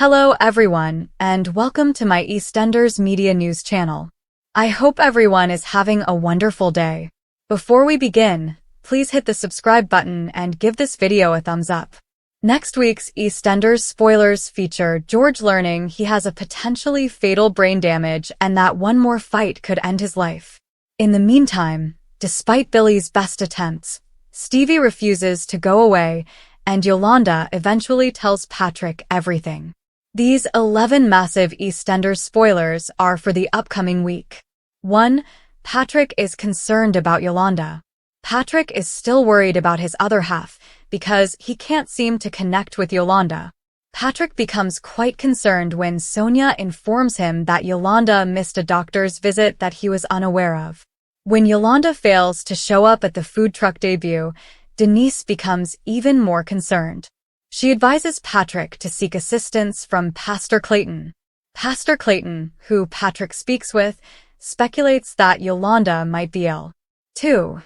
Hello everyone, and welcome to my EastEnders Media News channel. I hope everyone is having a wonderful day. Before we begin, please hit the subscribe button and give this video a thumbs up. Next week's EastEnders spoilers feature George learning he has a potentially fatal brain damage and that one more fight could end his life. In the meantime, despite Billy's best attempts, Stevie refuses to go away, and Yolande eventually tells Patrick everything. These 11 massive EastEnders spoilers are for the upcoming week. 1. Patrick is concerned about Yolande. Patrick is still worried about his other half because he can't seem to connect with Yolande. Patrick becomes quite concerned when Sonia informs him that Yolande missed a doctor's visit that he was unaware of. When Yolande fails to show up at the food truck debut, Denise becomes even more concerned. She advises Patrick to seek assistance from Pastor Clayton. Pastor Clayton, who Patrick speaks with, speculates that Yolande might be ill. 2.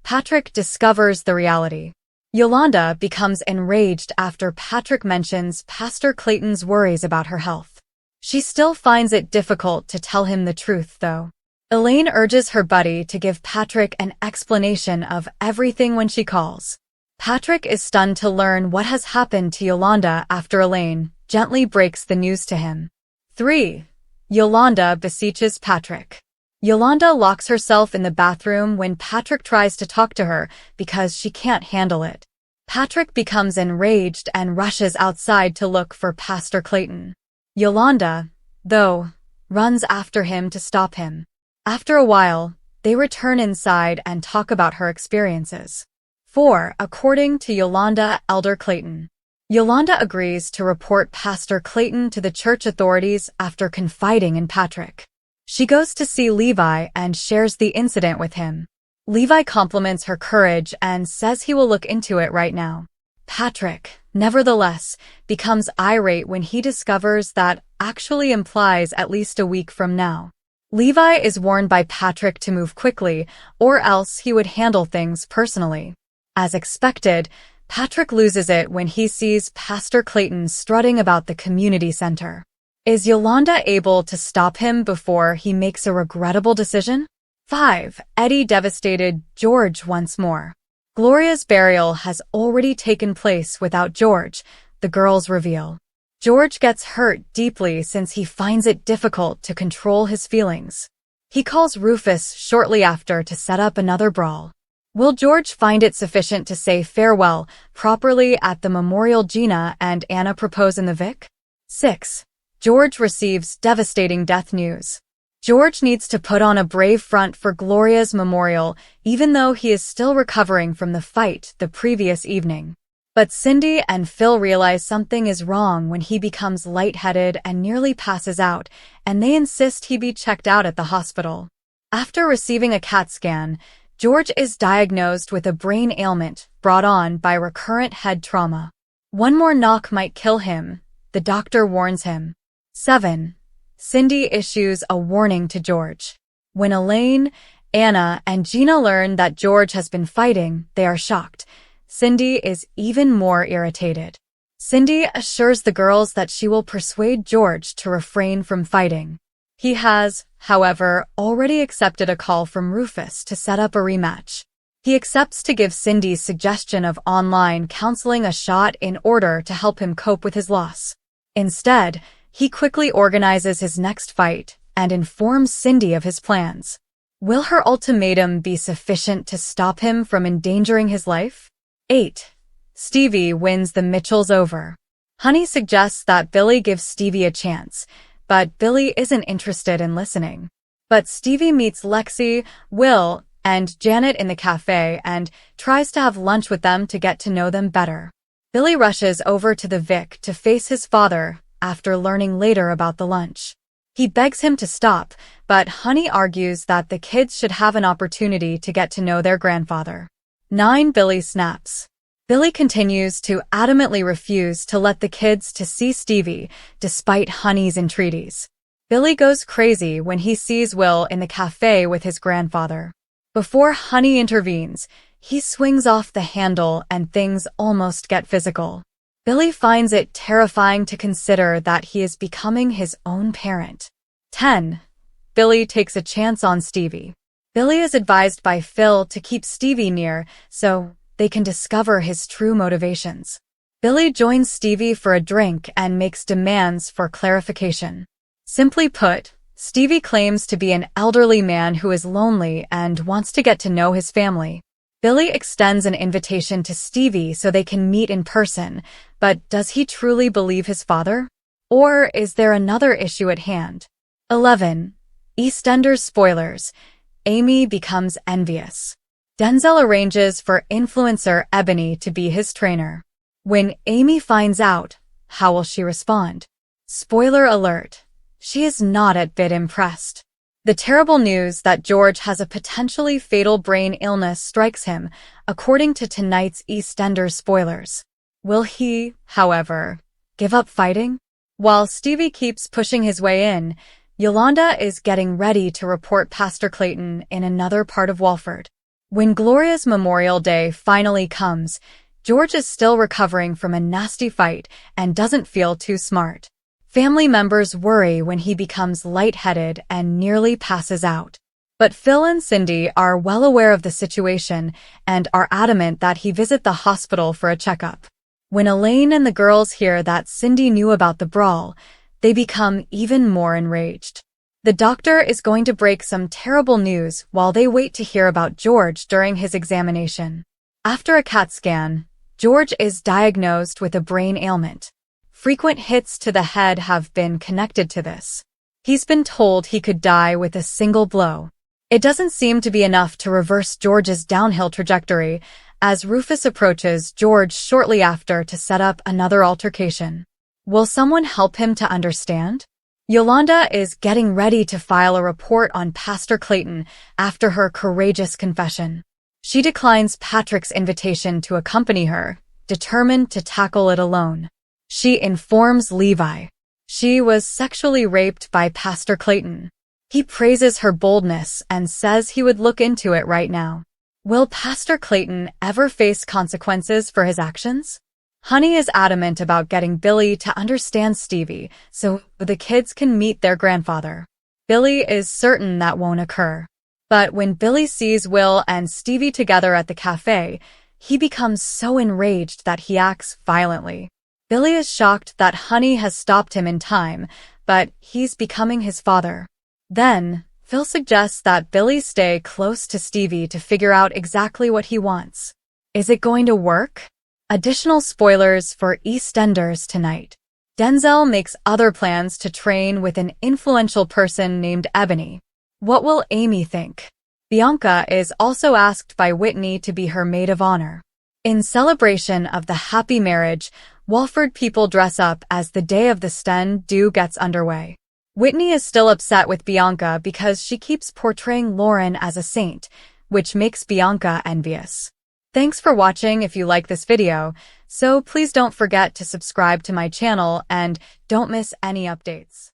Patrick discovers the reality. Yolande becomes enraged after Patrick mentions Pastor Clayton's worries about her health. She still finds it difficult to tell him the truth, though. Elaine urges her buddy to give Patrick an explanation of everything when she calls. Patrick is stunned to learn what has happened to Yolande after Elaine gently breaks the news to him. 3. Yolande beseeches Patrick. Yolande locks herself in the bathroom when Patrick tries to talk to her because she can't handle it. Patrick becomes enraged and rushes outside to look for Pastor Clayton. Yolande, though, runs after him to stop him. After a while, they return inside and talk about her experiences. 4. According to Yolande, Elder Clayton. Yolande agrees to report Pastor Clayton to the church authorities after confiding in Patrick. She goes to see Levi and shares the incident with him. Levi compliments her courage and says he will look into it right now. Patrick, nevertheless, becomes irate when he discovers that actually implies at least a week from now. Levi is warned by Patrick to move quickly, or else he would handle things personally. As expected, Patrick loses it when he sees Pastor Clayton strutting about the community center. Is Yolande able to stop him before he makes a regrettable decision? 5. Eddie devastated George once more. Gloria's burial has already taken place without George, the girls reveal. George gets hurt deeply since he finds it difficult to control his feelings. He calls Rufus shortly after to set up another brawl. Will George find it sufficient to say farewell properly at the memorial Gina and Anna propose in the Vic? 6. George receives devastating death news. George needs to put on a brave front for Gloria's memorial, even though he is still recovering from the fight the previous evening. But Cindy and Phil realize something is wrong when he becomes lightheaded and nearly passes out, and they insist he be checked out at the hospital. After receiving a CAT scan, George is diagnosed with a brain ailment brought on by recurrent head trauma. One more knock might kill him, the doctor warns him. 7. Cindy issues a warning to George. When Elaine, Anna, and Gina learn that George has been fighting, they are shocked. Cindy is even more irritated. Cindy assures the girls that she will persuade George to refrain from fighting. He has, however, already accepted a call from Rufus to set up a rematch. He accepts to give Cindy's suggestion of online counseling a shot in order to help him cope with his loss. Instead, he quickly organizes his next fight and informs Cindy of his plans. Will her ultimatum be sufficient to stop him from endangering his life? 8. Stevie wins the Mitchells over. Honey suggests that Billy gives Stevie a chance, but Billy isn't interested in listening. But Stevie meets Lexi, Will, and Janet in the cafe and tries to have lunch with them to get to know them better. Billy rushes over to the Vic to face his father after learning later about the lunch. He begs him to stop, but Honey argues that the kids should have an opportunity to get to know their grandfather. 9. Billy snaps. Billy continues to adamantly refuse to let the kids to see Stevie, despite Honey's entreaties. Billy goes crazy when he sees Will in the cafe with his grandfather. Before Honey intervenes, he swings off the handle and things almost get physical. Billy finds it terrifying to consider that he is becoming his own parent. 10. Billy takes a chance on Stevie. Billy is advised by Phil to keep Stevie near so they can discover his true motivations. Billy joins Stevie for a drink and makes demands for clarification. Simply put, Stevie claims to be an elderly man who is lonely and wants to get to know his family. Billy extends an invitation to Stevie so they can meet in person, but does he truly believe his father? Or is there another issue at hand? 11. EastEnders spoilers. Amy becomes envious. Denzel arranges for influencer Ebony to be his trainer. When Amy finds out, how will she respond? Spoiler alert. She is not a bit impressed. The terrible news that George has a potentially fatal brain illness strikes him, according to tonight's EastEnders spoilers. Will he, however, give up fighting? While Stevie keeps pushing his way in, Yolande is getting ready to report Pastor Clayton in another part of Walford. When Gloria's Memorial Day finally comes, George is still recovering from a nasty fight and doesn't feel too smart. Family members worry when he becomes lightheaded and nearly passes out. But Phil and Cindy are well aware of the situation and are adamant that he visit the hospital for a checkup. When Elaine and the girls hear that Cindy knew about the brawl, they become even more enraged. The doctor is going to break some terrible news while they wait to hear about George during his examination. After a CAT scan, George is diagnosed with a brain ailment. Frequent hits to the head have been connected to this. He's been told he could die with a single blow. It doesn't seem to be enough to reverse George's downhill trajectory, as Rufus approaches George shortly after to set up another altercation. Will someone help him to understand? Yolande is getting ready to file a report on Pastor Clayton after her courageous confession. She declines Patrick's invitation to accompany her, determined to tackle it alone. She informs Levi. She was sexually raped by Pastor Clayton. He praises her boldness and says he would look into it right now. Will Pastor Clayton ever face consequences for his actions? Honey is adamant about getting Billy to understand Stevie so the kids can meet their grandfather. Billy is certain that won't occur. But when Billy sees Will and Stevie together at the cafe, he becomes so enraged that he acts violently. Billy is shocked that Honey has stopped him in time, but he's becoming his father. Then, Phil suggests that Billy stay close to Stevie to figure out exactly what he wants. Is it going to work? Additional spoilers for EastEnders tonight. Denzel makes other plans to train with an influential person named Ebony. What will Amy think? Bianca is also asked by Whitney to be her maid of honor. In celebration of the happy marriage, Walford people dress up as the day of the stand-do gets underway. Whitney is still upset with Bianca because she keeps portraying Lauren as a saint, which makes Bianca envious. Thanks for watching if you like this video, so please don't forget to subscribe to my channel and don't miss any updates.